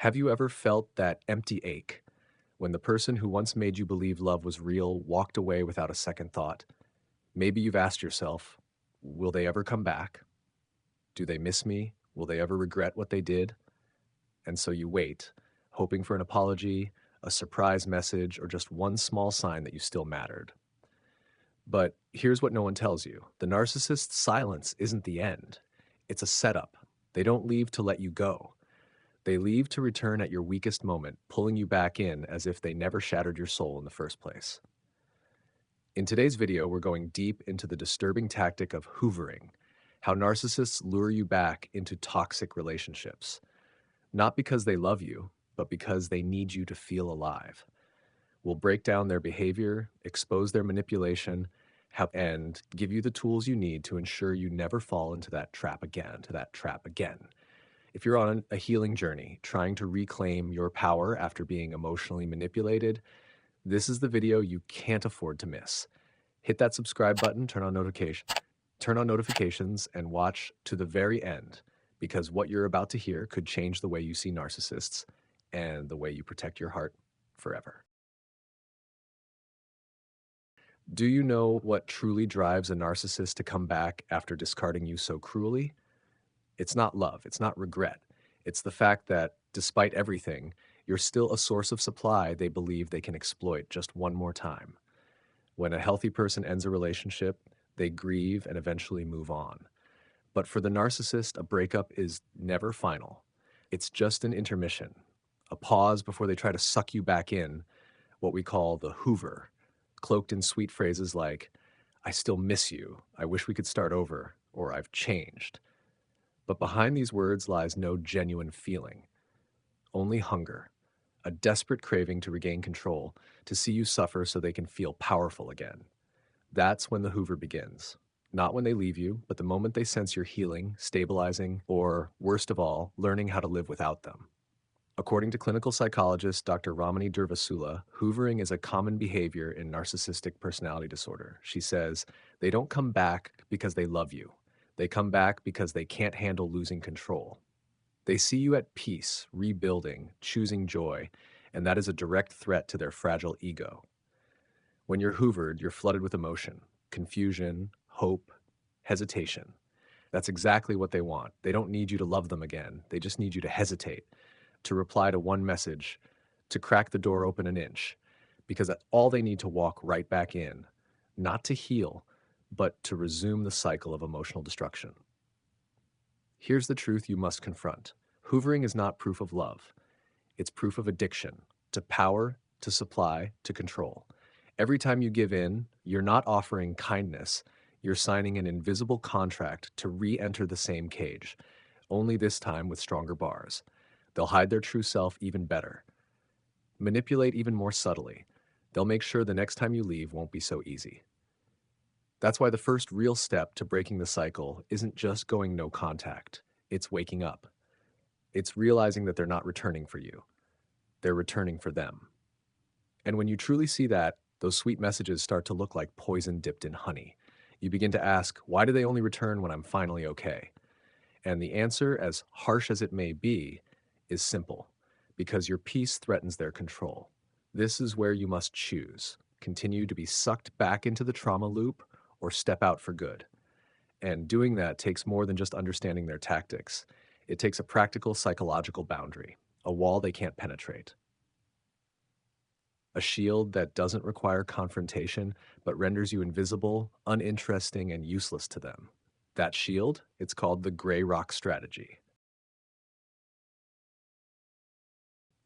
Have you ever felt that empty ache when the person who once made you believe love was real walked away without a second thought? Maybe you've asked yourself, will they ever come back? Do they miss me? Will they ever regret what they did? And so you wait, hoping for an apology, a surprise message, or just one small sign that you still mattered. But here's what no one tells you. The narcissist's silence isn't the end. It's a setup. They don't leave to let you go. They leave to return at your weakest moment, pulling you back in as if they never shattered your soul in the first place. In today's video, we're going deep into the disturbing tactic of hoovering, how narcissists lure you back into toxic relationships, not because they love you, but because they need you to feel alive. We'll break down their behavior, expose their manipulation, and give you the tools you need to ensure you never fall into that trap again. If you're on a healing journey, trying to reclaim your power after being emotionally manipulated, this is the video you can't afford to miss. Hit that subscribe button, turn on notifications, and watch to the very end, because what you're about to hear could change the way you see narcissists and the way you protect your heart forever. Do you know what truly drives a narcissist to come back after discarding you so cruelly? It's not love, it's not regret. It's the fact that, despite everything, you're still a source of supply they believe they can exploit just one more time. When a healthy person ends a relationship, they grieve and eventually move on. But for the narcissist, a breakup is never final. It's just an intermission, a pause before they try to suck you back in, what we call the Hoover, cloaked in sweet phrases like, "I still miss you," "I wish we could start over," or "I've changed." But behind these words lies no genuine feeling, only hunger, a desperate craving to regain control, to see you suffer so they can feel powerful again. That's when the Hoover begins. Not when they leave you, but the moment they sense you're healing, stabilizing, or, worst of all, learning how to live without them. According to clinical psychologist Dr. Ramani Durvasula, hoovering is a common behavior in narcissistic personality disorder. She says, they don't come back because they love you. They come back because they can't handle losing control. They see you at peace, rebuilding, choosing joy, and that is a direct threat to their fragile ego. When you're hoovered, you're flooded with emotion, confusion, hope, hesitation. That's exactly what they want. They don't need you to love them again. They just need you to hesitate, to reply to one message, to crack the door open an inch, because that's all they need to walk right back in, not to heal, but to resume the cycle of emotional destruction. Here's the truth you must confront. Hoovering is not proof of love. It's proof of addiction, to power, to supply, to control. Every time you give in, you're not offering kindness. You're signing an invisible contract to re-enter the same cage, only this time with stronger bars. They'll hide their true self even better. Manipulate even more subtly. They'll make sure the next time you leave won't be so easy. That's why the first real step to breaking the cycle isn't just going no contact. It's waking up. It's realizing that they're not returning for you. They're returning for them. And when you truly see that, those sweet messages start to look like poison dipped in honey. You begin to ask, why do they only return when I'm finally okay? And the answer, as harsh as it may be, is simple. Because your peace threatens their control. This is where you must choose. Continue to be sucked back into the trauma loop or step out for good. And doing that takes more than just understanding their tactics. It takes a practical psychological boundary, a wall they can't penetrate. A shield that doesn't require confrontation, but renders you invisible, uninteresting, and useless to them. That shield, it's called the gray rock strategy.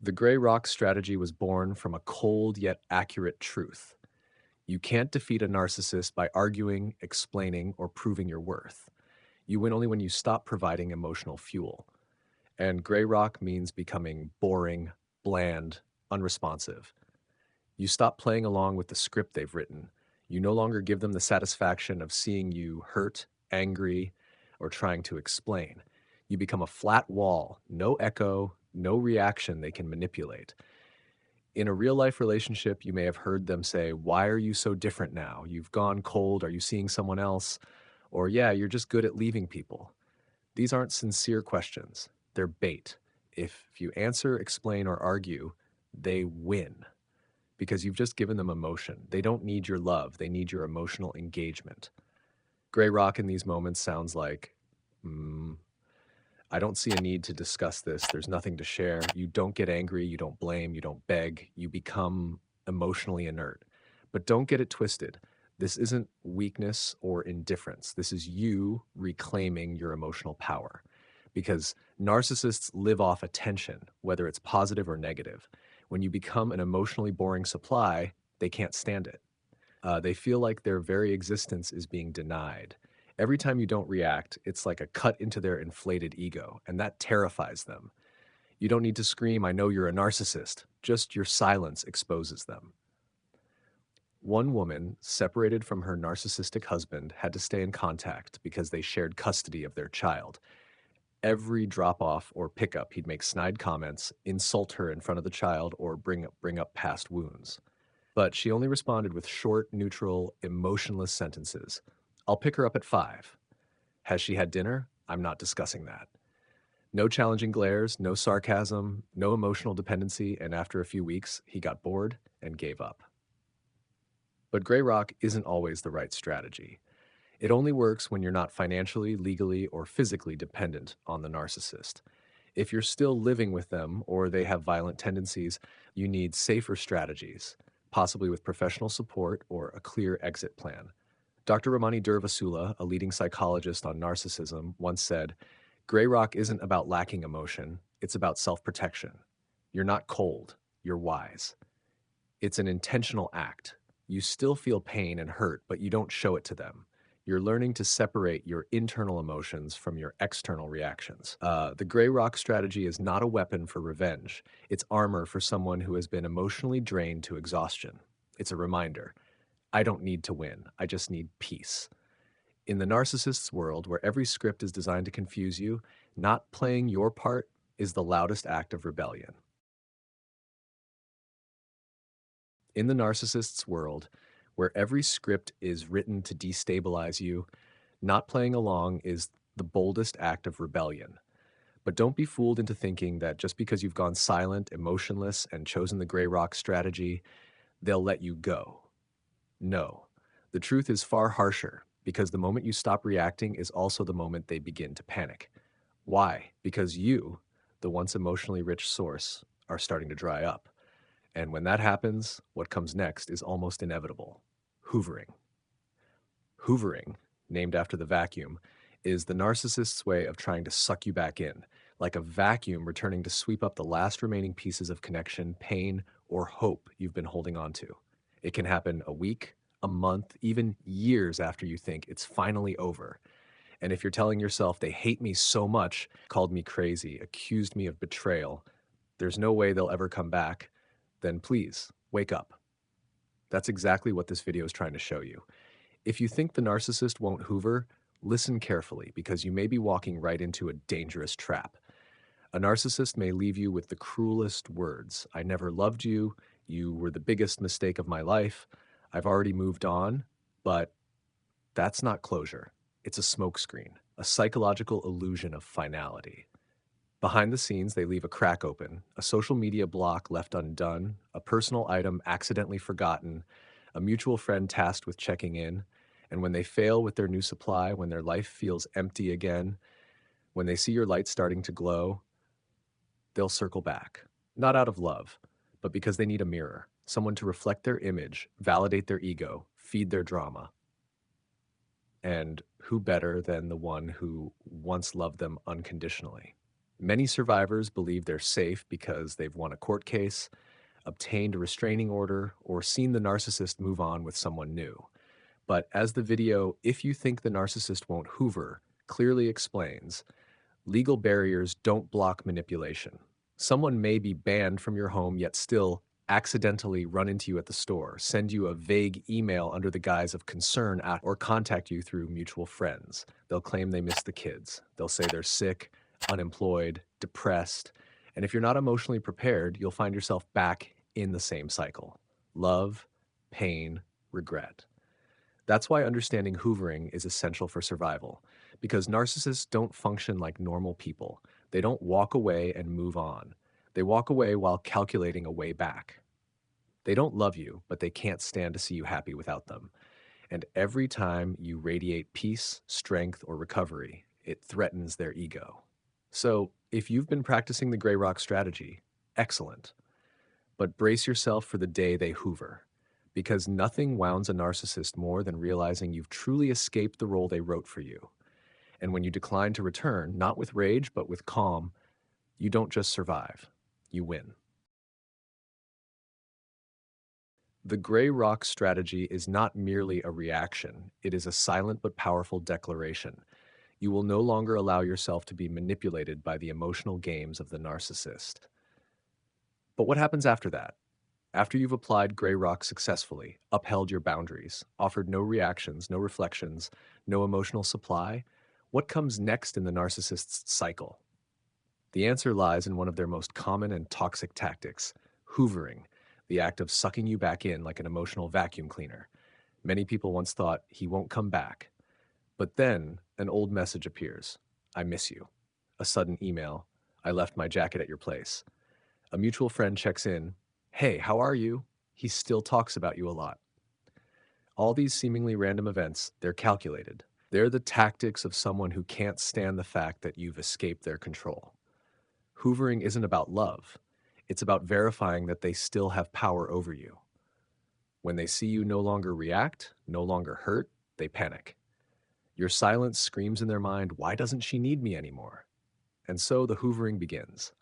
The gray rock strategy was born from a cold yet accurate truth. You can't defeat a narcissist by arguing, explaining, or proving your worth. You win only when you stop providing emotional fuel. And gray rock means becoming boring, bland, unresponsive. You stop playing along with the script they've written. You no longer give them the satisfaction of seeing you hurt, angry, or trying to explain. You become a flat wall, no echo, no reaction they can manipulate. In a real-life relationship, you may have heard them say, "Why are you so different now? You've gone cold. Are you seeing someone else?" Or, "Yeah, you're just good at leaving people." These aren't sincere questions. They're bait. If you answer, explain, or argue, they win because you've just given them emotion. They don't need your love, they need your emotional engagement. Gray rock in these moments sounds like, mm, I don't see a need to discuss this. There's nothing to share. You don't get angry. You don't blame. You don't beg. You become emotionally inert. But don't get it twisted. This isn't weakness or indifference. This is you reclaiming your emotional power. Because narcissists live off attention, whether it's positive or negative. When you become an emotionally boring supply, they can't stand it. They feel like their very existence is being denied. Every time you don't react, it's like a cut into their inflated ego, and that terrifies them. You don't need to scream, I know you're a narcissist. Just your silence exposes them. One woman, separated from her narcissistic husband, had to stay in contact because they shared custody of their child. Every drop off or pickup, he'd make snide comments, insult her in front of the child, or bring up past wounds. But she only responded with short, neutral, emotionless sentences. I'll pick her up at 5. Has she had dinner? I'm not discussing that. No challenging glares, no sarcasm, no emotional dependency, and after a few weeks, he got bored and gave up. But gray rock isn't always the right strategy. It only works when you're not financially, legally, or physically dependent on the narcissist. If you're still living with them or they have violent tendencies, you need safer strategies, possibly with professional support or a clear exit plan. Dr. Ramani Durvasula, a leading psychologist on narcissism, once said, "Gray rock isn't about lacking emotion, it's about self-protection. You're not cold, you're wise. It's an intentional act. You still feel pain and hurt, but you don't show it to them. You're learning to separate your internal emotions from your external reactions." The gray rock strategy is not a weapon for revenge. It's armor for someone who has been emotionally drained to exhaustion. It's a reminder. I don't need to win. I just need peace. In the narcissist's world, where every script is designed to confuse you, not playing your part is the loudest act of rebellion. In the narcissist's world, where every script is written to destabilize you, not playing along is the boldest act of rebellion. But don't be fooled into thinking that just because you've gone silent, emotionless, and chosen the gray rock strategy, they'll let you go. No. The truth is far harsher, because the moment you stop reacting is also the moment they begin to panic. Why? Because you, the once emotionally rich source, are starting to dry up. And when that happens, what comes next is almost inevitable. Hoovering. Hoovering, named after the vacuum, is the narcissist's way of trying to suck you back in, like a vacuum returning to sweep up the last remaining pieces of connection, pain, or hope you've been holding on to. It can happen a week, a month, even years after you think it's finally over. And if you're telling yourself they hate me so much, called me crazy, accused me of betrayal, there's no way they'll ever come back, then please, wake up. That's exactly what this video is trying to show you. If you think the narcissist won't hoover, listen carefully because you may be walking right into a dangerous trap. A narcissist may leave you with the cruelest words. I never loved you. You were the biggest mistake of my life. I've already moved on. But that's not closure. It's a smokescreen, a psychological illusion of finality. Behind the scenes, they leave a crack open, a social media block left undone, a personal item accidentally forgotten, a mutual friend tasked with checking in. And when they fail with their new supply, when their life feels empty again, when they see your light starting to glow, they'll circle back. Not out of love, but because they need a mirror, someone to reflect their image, validate their ego, feed their drama. And who better than the one who once loved them unconditionally? Many survivors believe they're safe because they've won a court case, obtained a restraining order, or seen the narcissist move on with someone new. But as the video, "If You Think the Narcissist Won't Hoover," clearly explains, legal barriers don't block manipulation. Someone may be banned from your home, yet still accidentally run into you at the store, send you a vague email under the guise of concern, or contact you through mutual friends. They'll claim they miss the kids. They'll say they're sick, unemployed, depressed. And if you're not emotionally prepared, you'll find yourself back in the same cycle. Love, pain, regret. That's why understanding hoovering is essential for survival, because narcissists don't function like normal people. They don't walk away and move on. They walk away while calculating a way back. They don't love you, but they can't stand to see you happy without them. And every time you radiate peace, strength, or recovery, it threatens their ego. So, if you've been practicing the gray rock strategy, excellent. But brace yourself for the day they hoover, because nothing wounds a narcissist more than realizing you've truly escaped the role they wrote for you. And when you decline to return, not with rage, but with calm, you don't just survive, you win. The gray rock strategy is not merely a reaction, it is a silent but powerful declaration. You will no longer allow yourself to be manipulated by the emotional games of the narcissist. But what happens after that? After you've applied gray rock successfully, upheld your boundaries, offered no reactions, no reflections, no emotional supply, what comes next in the narcissist's cycle? The answer lies in one of their most common and toxic tactics, hoovering, the act of sucking you back in like an emotional vacuum cleaner. Many people once thought, he won't come back. But then an old message appears. I miss you. A sudden email. I left my jacket at your place. A mutual friend checks in. Hey, how are you? He still talks about you a lot. All these seemingly random events, they're calculated. They're the tactics of someone who can't stand the fact that you've escaped their control. Hoovering isn't about love. It's about verifying that they still have power over you. When they see you no longer react, no longer hurt, they panic. Your silence screams in their mind, why doesn't she need me anymore? And so the hoovering begins.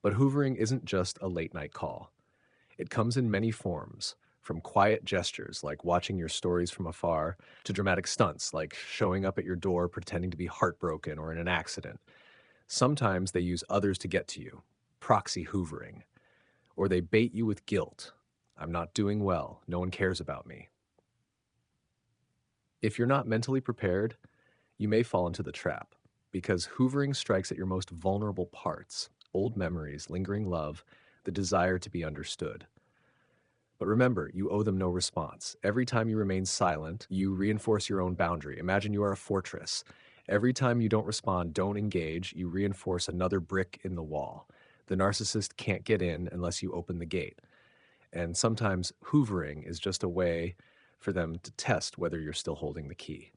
But hoovering isn't just a late night call. It comes in many forms, from quiet gestures like watching your stories from afar to dramatic stunts like showing up at your door pretending to be heartbroken or in an accident. Sometimes they use others to get to you, proxy hoovering, or they bait you with guilt. I'm not doing well. No one cares about me. If you're not mentally prepared, you may fall into the trap because hoovering strikes at your most vulnerable parts, old memories, lingering love, the desire to be understood. But remember, you owe them no response. Every time you remain silent, you reinforce your own boundary. Imagine you are a fortress. Every time you don't respond, don't engage, you reinforce another brick in the wall. The narcissist can't get in unless you open the gate. And sometimes hoovering is just a way for them to test whether you're still holding the key.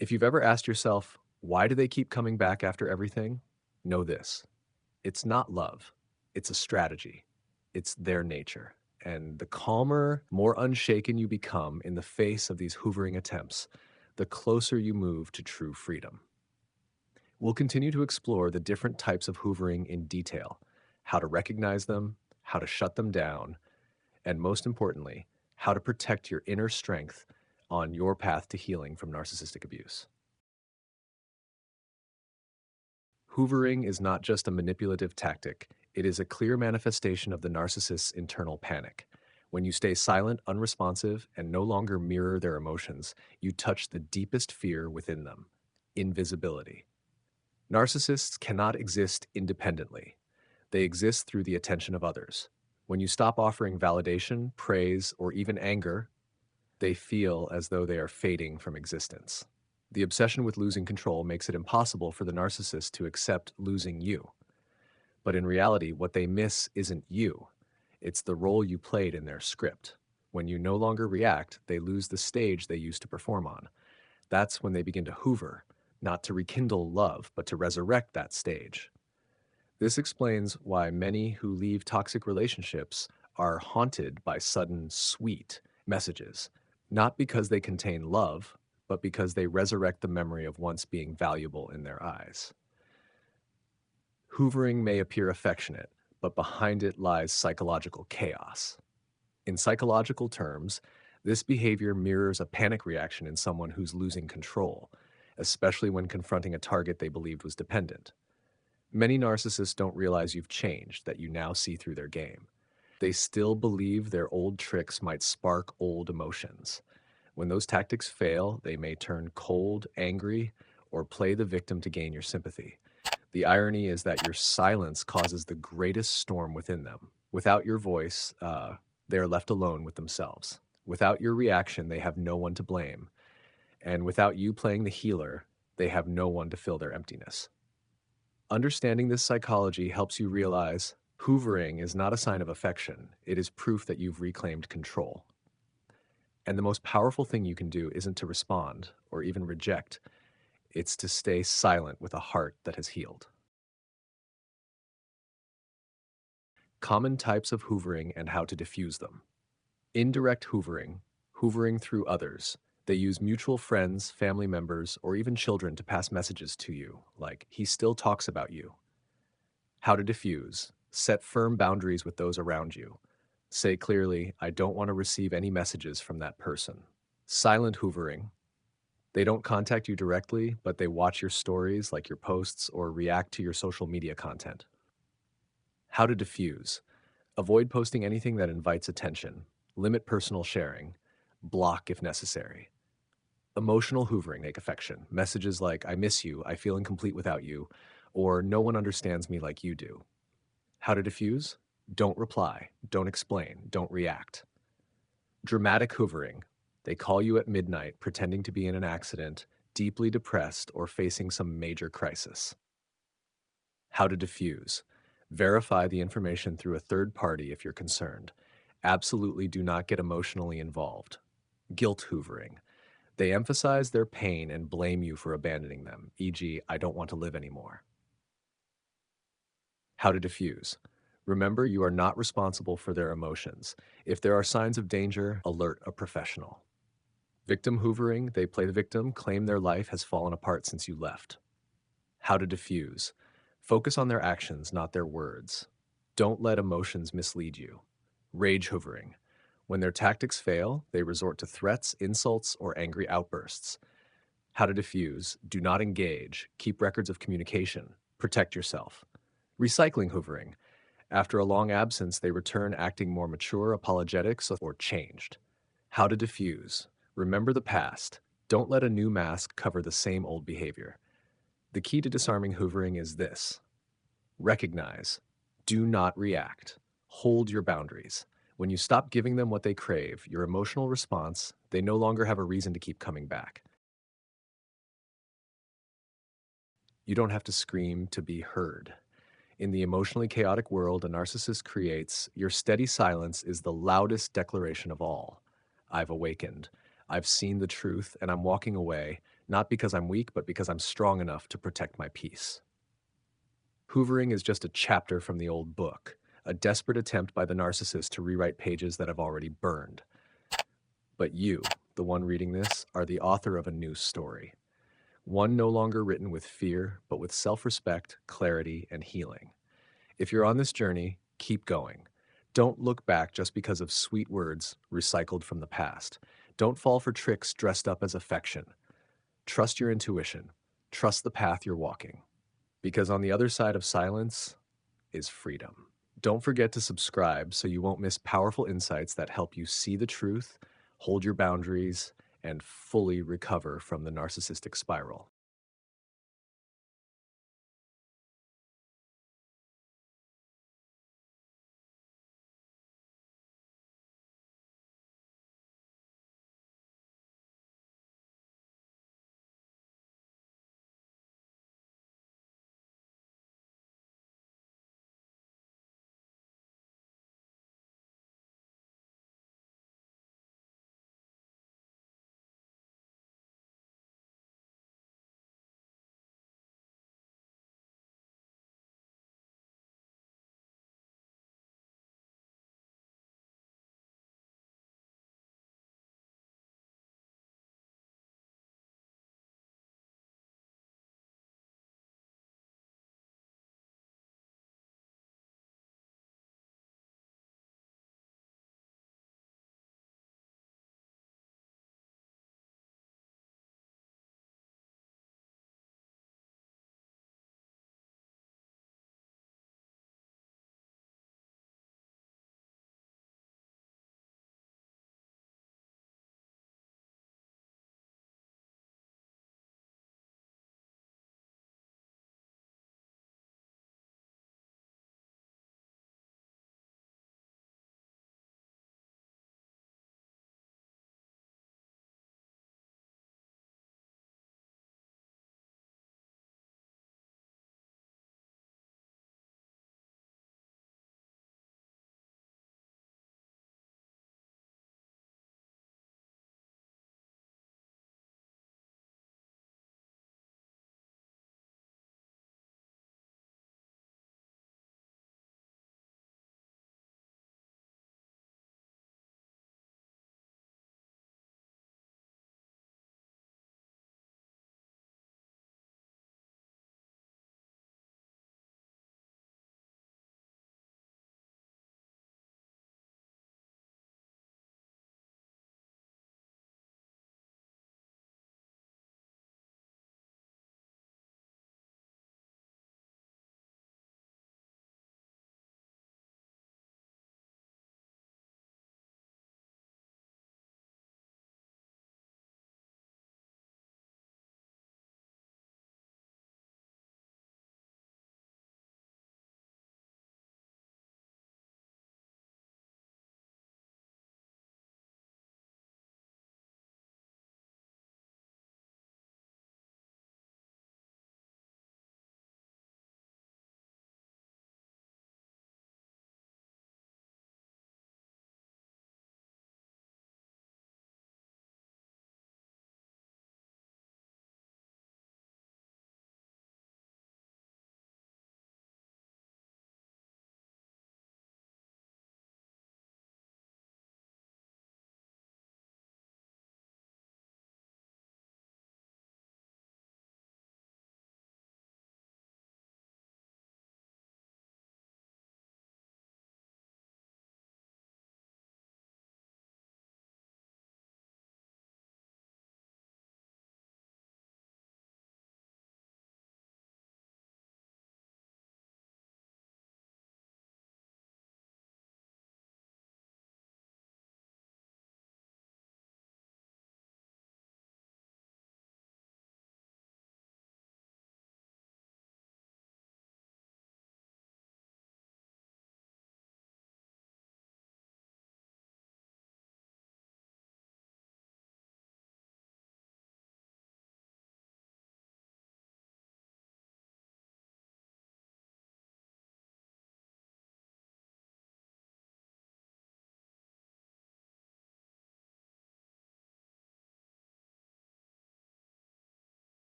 If you've ever asked yourself, why do they keep coming back after everything? Know this. It's not love. It's a strategy. It's their nature. And the calmer, more unshaken you become in the face of these hoovering attempts, the closer you move to true freedom. We'll continue to explore the different types of hoovering in detail, how to recognize them, how to shut them down, and most importantly, how to protect your inner strength on your path to healing from narcissistic abuse. Hoovering is not just a manipulative tactic, it is a clear manifestation of the narcissist's internal panic. When you stay silent, unresponsive, and no longer mirror their emotions, you touch the deepest fear within them, invisibility. Narcissists cannot exist independently. They exist through the attention of others. When you stop offering validation, praise, or even anger, they feel as though they are fading from existence. The obsession with losing control makes it impossible for the narcissist to accept losing you. But in reality, what they miss isn't you. It's the role you played in their script. When you no longer react, they lose the stage they used to perform on. That's when they begin to hoover, not to rekindle love, but to resurrect that stage. This explains why many who leave toxic relationships are haunted by sudden, sweet messages, not because they contain love, but because they resurrect the memory of once being valuable in their eyes. Hoovering may appear affectionate, but behind it lies psychological chaos. In psychological terms, this behavior mirrors a panic reaction in someone who's losing control, especially when confronting a target they believed was dependent. Many narcissists don't realize you've changed, that you now see through their game. They still believe their old tricks might spark old emotions. When those tactics fail, they may turn cold, angry, or play the victim to gain your sympathy. The irony is that your silence causes the greatest storm within them. Without your voice, they are left alone with themselves. Without your reaction, they have no one to blame. And without you playing the healer, they have no one to fill their emptiness. Understanding this psychology helps you realize hoovering is not a sign of affection, it is proof that you've reclaimed control. And the most powerful thing you can do isn't to respond or even reject, it's to stay silent with a heart that has healed. Common types of hoovering and how to diffuse them. Indirect hoovering, hoovering through others. They use mutual friends, family members, or even children to pass messages to you, like, he still talks about you. How to diffuse. Set firm boundaries with those around you. Say clearly, I don't want to receive any messages from that person. Silent hoovering. They don't contact you directly, but they watch your stories, like your posts, or react to your social media content. How to diffuse. Avoid posting anything that invites attention. Limit personal sharing. Block if necessary. Emotional hoovering, take affection. Messages like, I miss you, I feel incomplete without you, or no one understands me like you do. How to diffuse? Don't reply, don't explain, don't react. Dramatic hoovering. They call you at midnight pretending to be in an accident, deeply depressed, or facing some major crisis. How to diffuse. Verify the information through a third party if you're concerned. Absolutely do not get emotionally involved. Guilt hoovering. They emphasize their pain and blame you for abandoning them, e.g., I don't want to live anymore. How to diffuse. Remember, you are not responsible for their emotions. If there are signs of danger, alert a professional. Victim hoovering, they play the victim, claim their life has fallen apart since you left. How to diffuse. Focus on their actions, not their words. Don't let emotions mislead you. Rage hoovering. When their tactics fail, they resort to threats, insults, or angry outbursts. How to diffuse. Do not engage. Keep records of communication. Protect yourself. Recycling hoovering. After a long absence, they return acting more mature, apologetic, or changed. How to diffuse. Remember the past. Don't let a new mask cover the same old behavior. The key to disarming hoovering is this. Recognize. Do not react. Hold your boundaries. When you stop giving them what they crave, your emotional response, they no longer have a reason to keep coming back. You don't have to scream to be heard. In the emotionally chaotic world a narcissist creates, your steady silence is the loudest declaration of all. I've awakened. I've seen the truth, and I'm walking away, not because I'm weak, but because I'm strong enough to protect my peace. Hoovering is just a chapter from the old book, a desperate attempt by the narcissist to rewrite pages that have already burned. But you, the one reading this, are the author of a new story. One no longer written with fear, but with self-respect, clarity, and healing. If you're on this journey, keep going. Don't look back just because of sweet words recycled from the past. Don't fall for tricks dressed up as affection. Trust your intuition. Trust the path you're walking. Because on the other side of silence is freedom. Don't forget to subscribe so you won't miss powerful insights that help you see the truth, hold your boundaries, and fully recover from the narcissistic spiral.